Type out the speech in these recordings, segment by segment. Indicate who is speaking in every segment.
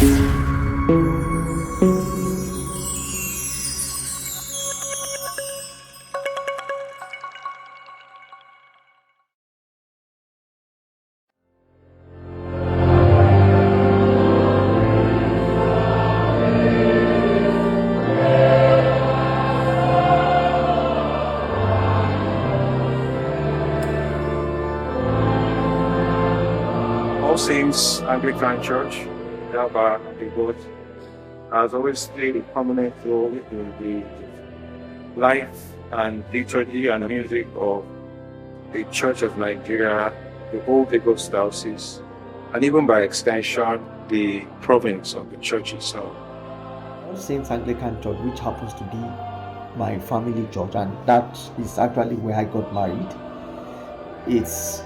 Speaker 1: All Saints Anglican Church, Yaba, the both, has always played a prominent role in the life and liturgy and music of the Church of Nigeria, the whole Lagos diocese, and even by extension, the province of the church itself.
Speaker 2: All Saints Anglican Church, which happens to be my family church, and that is actually where I got married. It's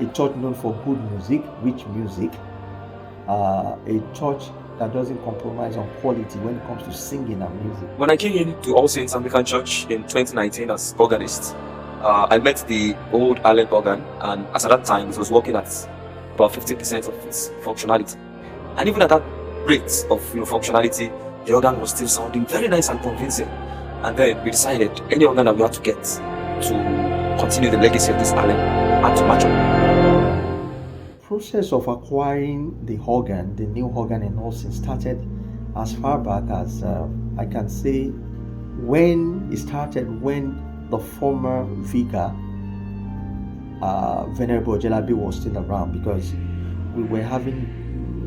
Speaker 2: a church known for good music, rich music, a church that doesn't compromise on quality when it comes to singing and music.
Speaker 3: When I came into All Saints Anglican Church in 2019 as organist, I met the old Allen organ, and as at that time it was working at about 50% of its functionality. And even at that rate of functionality, the organ was still sounding very nice and convincing. And then we decided any organ that we had to get to continue the legacy of this Allen had to match up.
Speaker 2: Process of acquiring the organ, the new organ in All Saints, started as far back as I can say when it started, when the former vicar, Venerable Jelabi, was still around, because we were having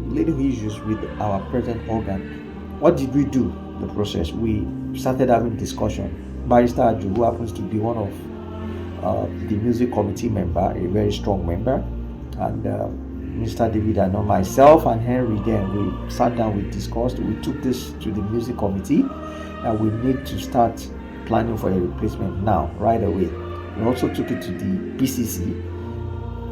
Speaker 2: little issues with our present organ. What did we do? The process, we started having discussion. Barrister Aju, who happens to be one of the music committee member, a very strong member, and Mr. David and myself and Henry, then we sat down, we discussed, we took this to the music committee, and we need to start planning for a replacement now, right away. We also took it to the BCC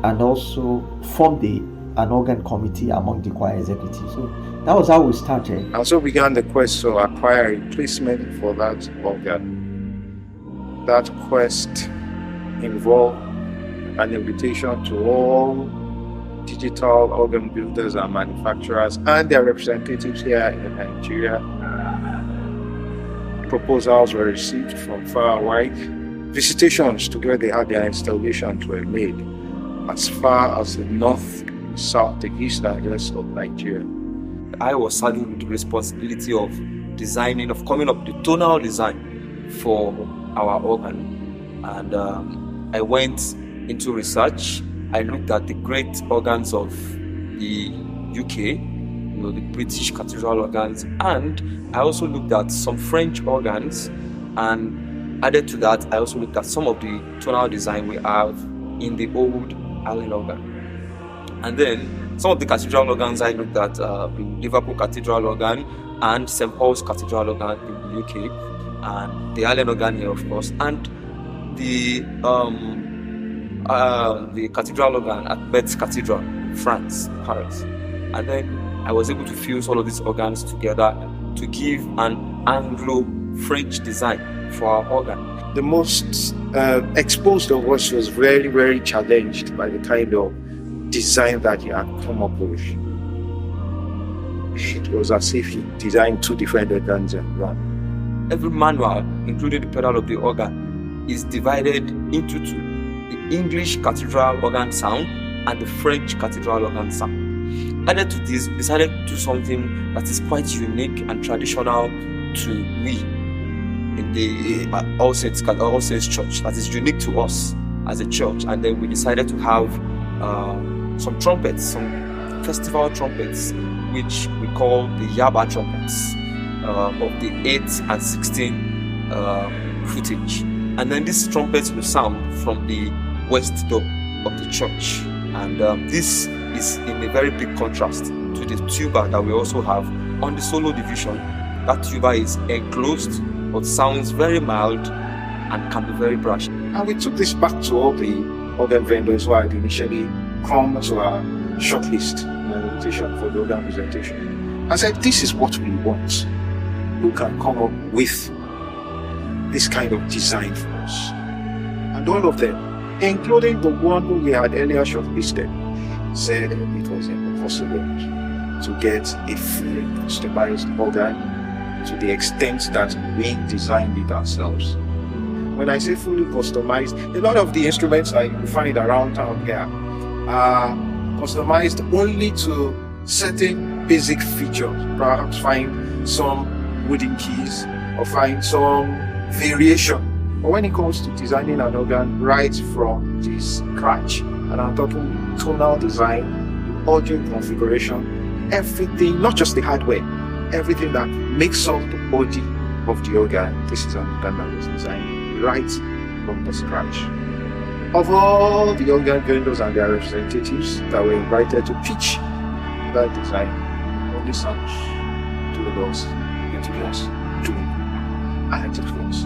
Speaker 2: and also formed an organ committee among the choir executives. So that was how we started.
Speaker 1: And so began the quest to acquire a replacement for that organ. That quest involved an invitation to all digital organ builders and manufacturers and their representatives here in Nigeria. Proposals were received from far and wide. Visitations to where they had their installations were made as far as the north, south, the east and west of Nigeria.
Speaker 3: I was saddled with the responsibility of designing, of coming up with the tonal design for our organ. And I went into research. I looked at the great organs of the UK, the British cathedral organs, and I also looked at some French organs, and added to that, I also looked at some of the tonal design we have in the old Allen organ. And then some of the cathedral organs I looked at, the Liverpool Cathedral organ and St. Paul's Cathedral organ in the UK, and the Allen organ here, of course, and the cathedral organ at Metz Cathedral, France, Paris. And then I was able to fuse all of these organs together to give an Anglo-French design for our organ.
Speaker 1: The most exposed of us was very, very challenged by the kind of design that he had come up with. It was as if he designed two different organs in one.
Speaker 3: Every manual, including the pedal of the organ, is divided into two: the English cathedral organ sound and the French cathedral organ sound. Added to this, we decided to do something that is quite unique and traditional to me in the All Saints Church, that is unique to us as a church. And then we decided to have some trumpets, some festival trumpets, which we call the Yaba trumpets, of the 8 and 16 footage. And then these trumpets will sound from the west door of the church. And this is in a very big contrast to the tuba that we also have on the solo division. That tuba is enclosed but sounds very mild and can be very brash.
Speaker 1: And we took this back to all the organ vendors who had initially come to our shortlist and invitation for the organ presentation. I said, this is what we want. Who can come up with this kind of design for us? And all of them, including the one who we had earlier shortlisted, said it was impossible. to get a fully customized organ to the extent that we designed it ourselves. When I say fully customized, a lot of the instruments that you find around town here are customized only to certain basic features. Perhaps find some wooden keys or find some variation. But when it comes to designing an organ right from the scratch, and I'm talking tonal design, audio configuration, everything, not just the hardware, everything that makes up the body of the organ, this is an organ that was designed right from the scratch. Of all the organ vendors and their representatives that were invited to pitch that design, only Sanus told us it was doing, and it was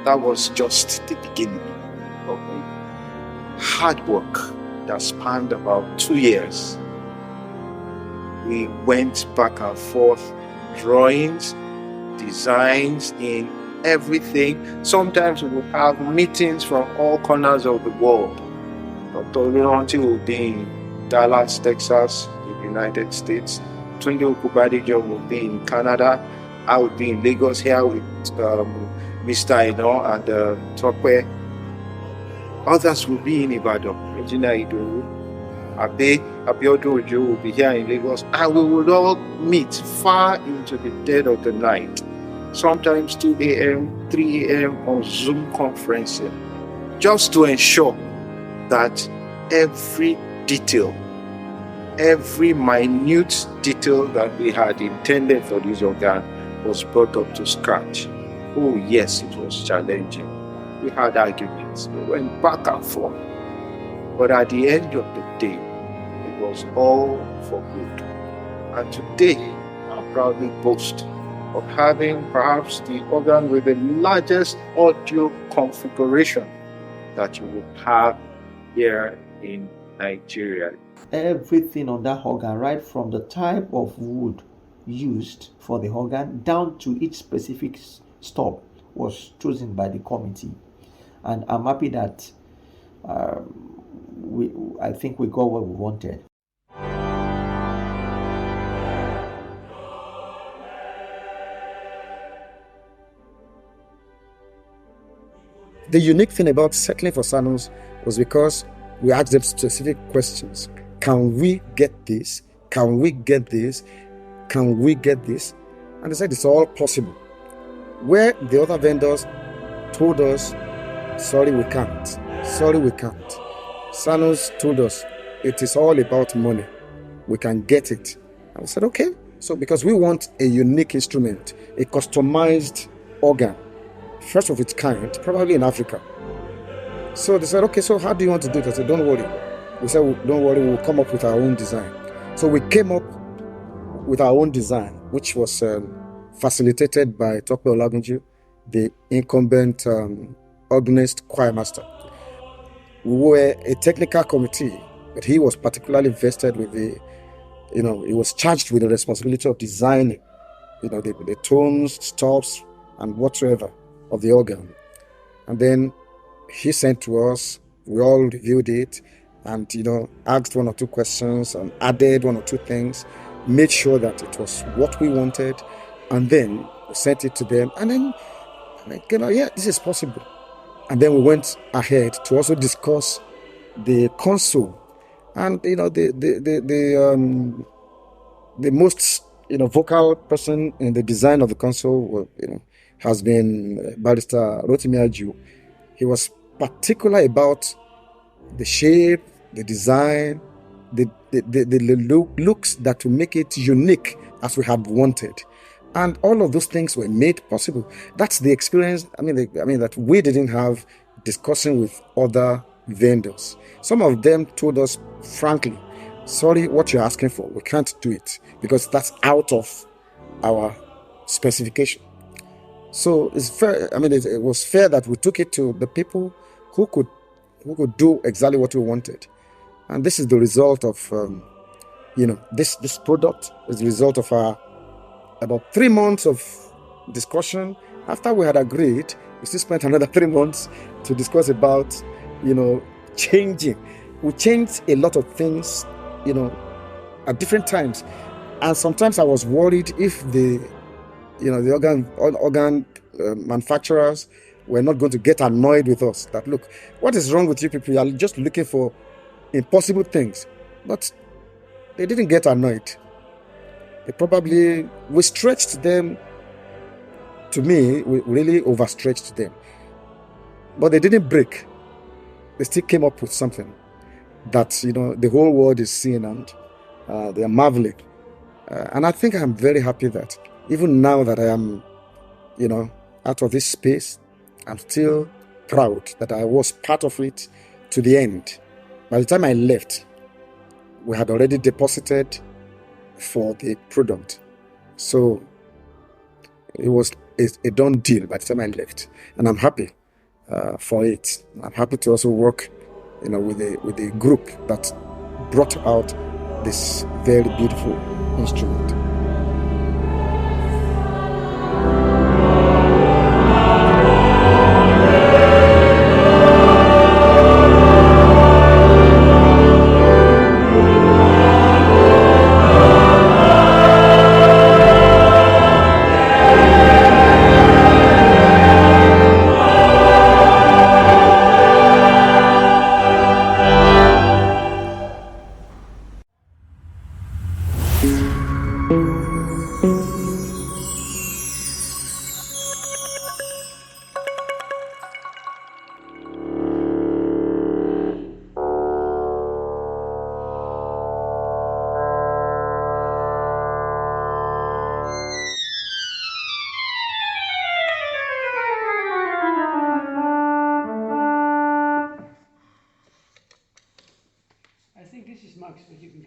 Speaker 1: that was just the beginning of hard work that spanned about 2 years. We went back and forth, drawings, designs in everything. Sometimes we would have meetings from all corners of the world. Dr. Leonti will be in Dallas, Texas, the United States. Tunde Okubadijo will be in Canada. I would be in Lagos here with Mr. Ino and Tokwe. Others will be in Ibadan. Regina Idowu, Abiodun Ojo will be here in Lagos, and we will all meet far into the dead of the night. Sometimes 2 a.m., 3 a.m. on Zoom conferencing, just to ensure that every detail, every minute detail that we had intended for this organ was brought up to scratch. Oh yes, it was challenging. We had arguments, we went back and forth. But at the end of the day, it was all for good. And today, I proudly boast of having perhaps the organ with the largest audio configuration that you would have here in Nigeria.
Speaker 2: Everything on that organ, right from the type of wood used for the organ down to each specific stop, was chosen by the committee. And I'm happy that I think we got what we wanted.
Speaker 4: The unique thing about settling for Sanus was because we asked them specific questions. Can we get this? Can we get this? Can we get this? And they said it's all possible. Where the other vendors told us, sorry, we can't. Sorry, we can't. Sanus told us, it is all about money. We can get it. And we said, okay. So because we want a unique instrument, a customized organ, first of its kind, probably in Africa. So they said, okay, so how do you want to do it? I said, don't worry. We said, don't worry, we'll come up with our own design. So we came up with our own design, which was facilitated by Tokwe Olagunju, the incumbent organist choir master. We were a technical committee, but he was particularly vested with he was charged with the responsibility of designing, the tones, stops, and whatsoever of the organ. And then he sent to us, we all reviewed it, and, asked 1 or 2 questions and added 1 or 2 things, made sure that it was what we wanted, and then we sent it to them, and then, yeah, this is possible. And then we went ahead to also discuss the console, and the most vocal person in the design of the console, has been Barrister Rotimi Aju. He was particular about the shape, the design, the looks that will make it unique as we had wanted. And all of those things were made possible. That's the experience, that we didn't have discussing with other vendors. Some of them told us, frankly, sorry, what you're asking for, we can't do it because that's out of our specification. So it's fair. It was fair that we took it to the people who could do exactly what we wanted. And this is the result of, this product is the result of our about 3 months of discussion. After we had agreed, we still spent another 3 months to discuss about, changing. We changed a lot of things, at different times. And sometimes I was worried if the organ manufacturers were not going to get annoyed with us. That, look, what is wrong with you people? You are just looking for impossible things. But they didn't get annoyed. We stretched them. To me, we really overstretched them. But they didn't break. They still came up with something that, the whole world is seeing, and they are marveling. And I think I'm very happy that even now that I am, out of this space, I'm still proud that I was part of it to the end. By the time I left, we had already deposited for the product. So it was a done deal by the time I left. And I'm happy for it. I'm happy to also work, with a group that brought out this very beautiful instrument.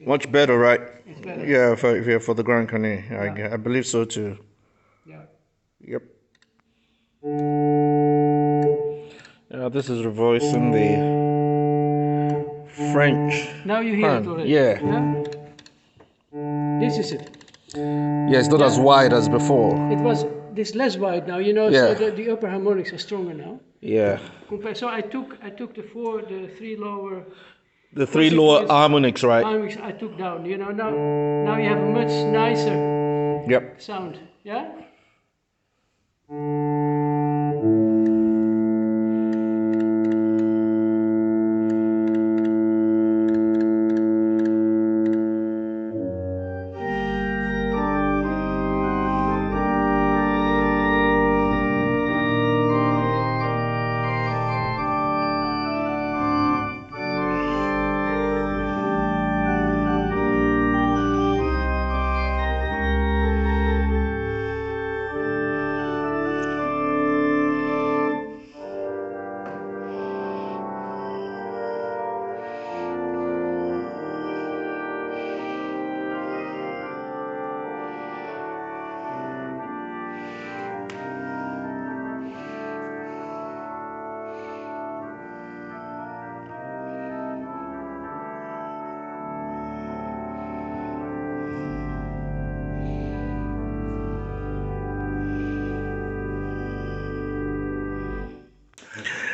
Speaker 5: Much better, right?
Speaker 6: It's better.
Speaker 5: Yeah, for the Grand Canyon. I believe so too.
Speaker 6: Yeah.
Speaker 5: Yep. Yeah, this is revoicing the French.
Speaker 6: Now you hear it
Speaker 5: hand.
Speaker 6: already.
Speaker 5: Yeah.
Speaker 6: This is it.
Speaker 5: Yeah, it's not as wide as before.
Speaker 6: It was this less wide now,
Speaker 5: Yeah.
Speaker 6: so the upper harmonics are stronger now.
Speaker 5: Yeah.
Speaker 6: So I took the three lower
Speaker 5: The three lower
Speaker 6: consequence-
Speaker 5: harmonics, right?
Speaker 6: harmonics I took down. Now you have a much nicer
Speaker 5: Yep.
Speaker 6: sound. Yeah.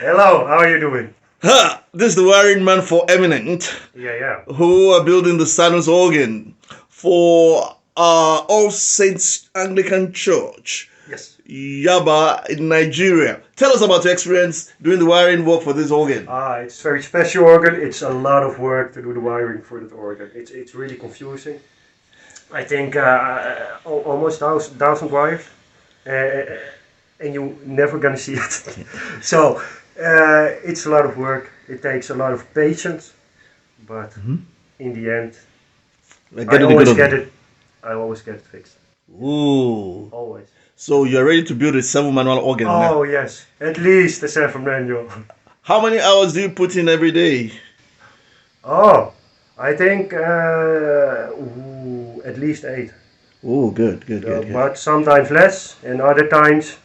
Speaker 7: Hello, how are you doing?
Speaker 5: Ha! This is the wiring man for Eminent,
Speaker 7: Yeah.
Speaker 5: who are building the Sanus organ for All Saints Anglican Church,
Speaker 7: Yes.
Speaker 5: Yaba in Nigeria. Tell us about your experience doing the wiring work for this organ.
Speaker 7: It's a very special organ. It's a lot of work to do the wiring for that organ. It's really confusing. I think almost 1,000 wires, and you never gonna see it. So it's a lot of work. It takes a lot of patience, but in the end, I always get it fixed.
Speaker 5: Ooh.
Speaker 7: Always.
Speaker 5: So you're ready to build a 7-manual organ now.
Speaker 7: Oh yes, at least a 7 manual.
Speaker 5: How many hours do you put in every day?
Speaker 7: Oh, I think at least 8.
Speaker 5: Oh, good.
Speaker 7: But sometimes less, and other times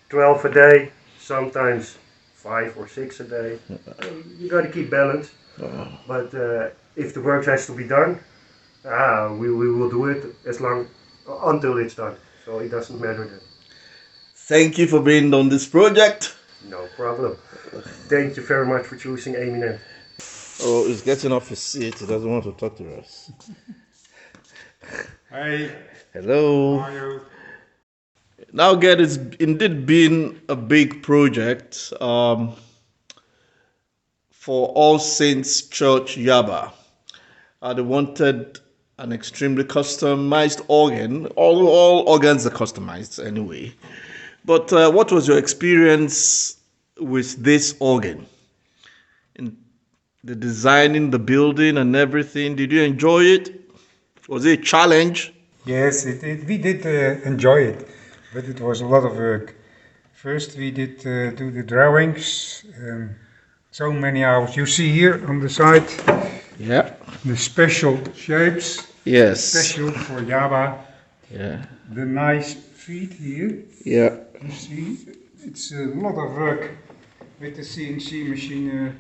Speaker 7: 12 a day, sometimes 5 or 6 a day. You got to keep balance. But if the work has to be done, we will do it until it's done. So it doesn't matter then.
Speaker 5: Thank you for being on this project.
Speaker 7: No problem. Thank you very much for choosing Eminent.
Speaker 5: Oh, he's getting off his seat. He doesn't want to talk to us.
Speaker 8: Hey,
Speaker 5: Hello.
Speaker 8: how are you?
Speaker 5: Now, again, it's indeed been a big project for All Saints Church Yaba. They wanted an extremely customized organ. All organs are customized anyway. But what was your experience with this organ? In the designing, the building, and everything, did you enjoy it? Was it a challenge?
Speaker 8: Yes, we did enjoy it, but it was a lot of work. First, we did do the drawings, so many hours. You see here on the side
Speaker 5: Yeah.
Speaker 8: the special shapes,
Speaker 5: Yes.
Speaker 8: special for Yaba.
Speaker 5: Yeah.
Speaker 8: The nice feet here,
Speaker 5: Yeah.
Speaker 8: you see, it's a lot of work with the CNC machine,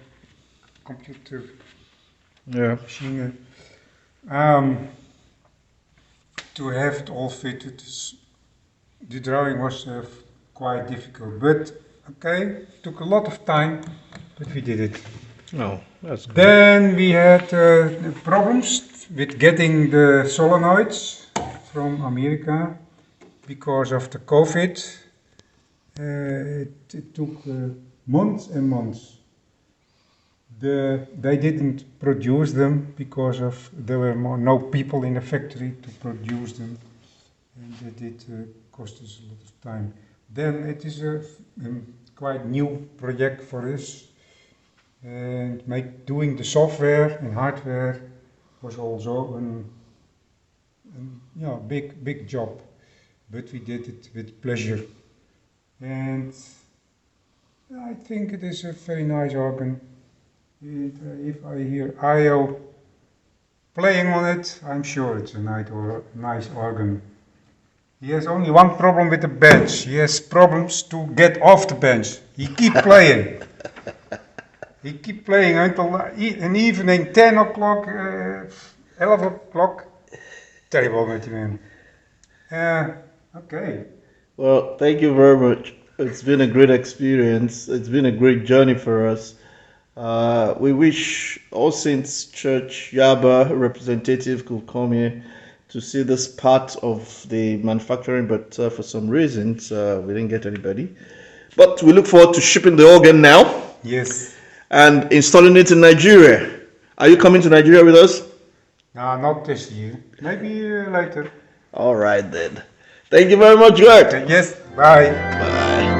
Speaker 8: computer
Speaker 5: Yeah.
Speaker 8: machine. To have it all fitted, the drawing was quite difficult, but okay, took a lot of time, but we did it.
Speaker 5: Oh, that's good.
Speaker 8: Then we had problems with getting the solenoids from America because of the COVID. It took months and months. They didn't produce them because of there were no people in the factory to produce them, and that did cost us a lot of time. Then it is a quite new project for us, and doing the software and hardware was also a big job, but we did it with pleasure, and I think it is a very nice organ. And if I hear Io playing on it, I'm sure it's a nice organ. He has only one problem with the bench. He has problems to get off the bench. He keep playing. He keep playing until an evening, 10 o'clock, 11 o'clock. Terrible met die man. Okay.
Speaker 5: Well, thank you very much. It's been a great experience. It's been a great journey for us. We wish All Saints Church Yaba representative could come here to see this part of the manufacturing, but for some reasons we didn't get anybody. But we look forward to shipping the organ now
Speaker 8: Yes.
Speaker 5: and installing it in Nigeria. Are you coming to Nigeria with us?
Speaker 8: No, not this year. Maybe later.
Speaker 5: All right then. Thank you very much, Gert.
Speaker 8: Yes. Bye.
Speaker 5: Bye.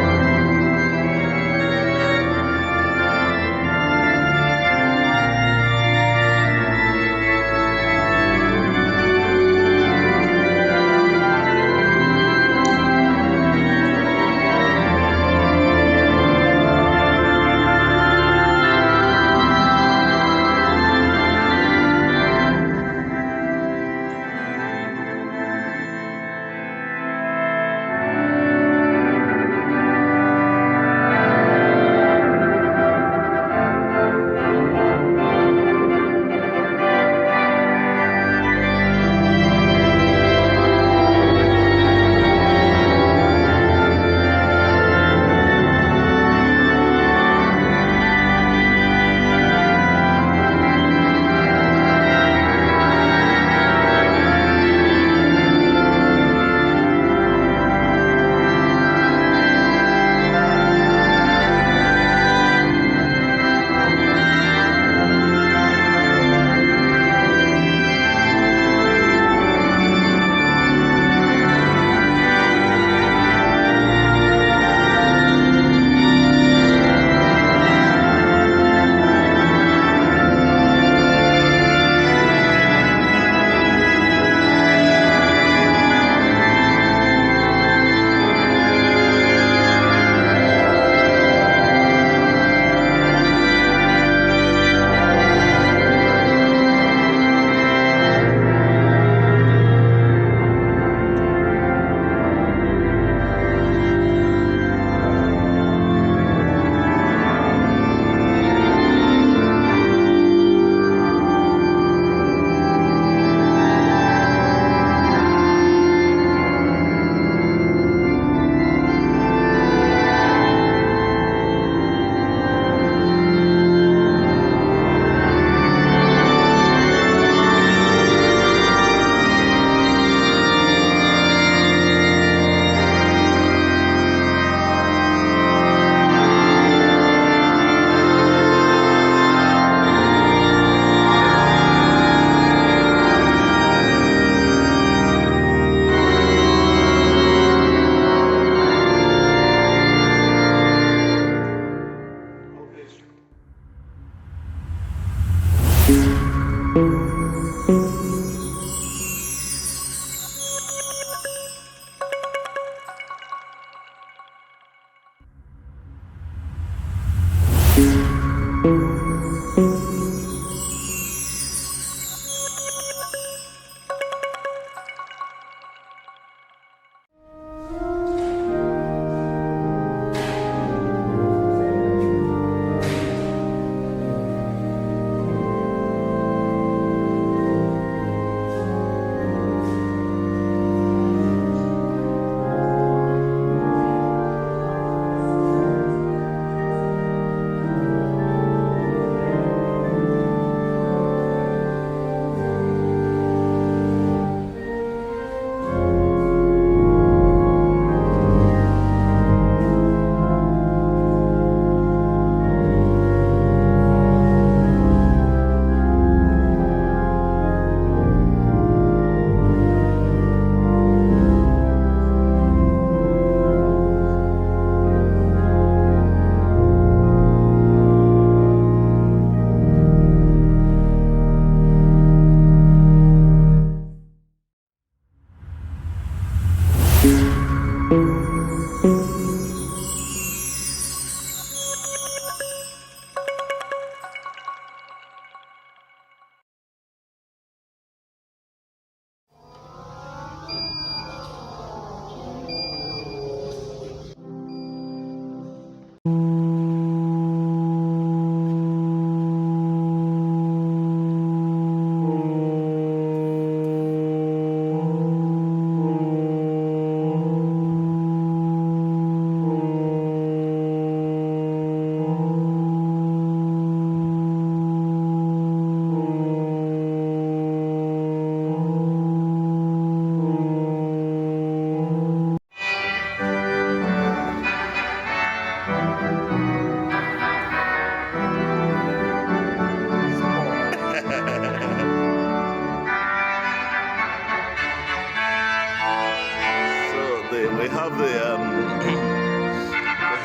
Speaker 9: They have the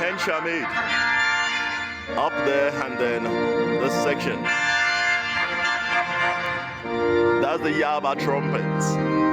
Speaker 9: henchmaid up there, and then this section. That's the Yaba trumpets.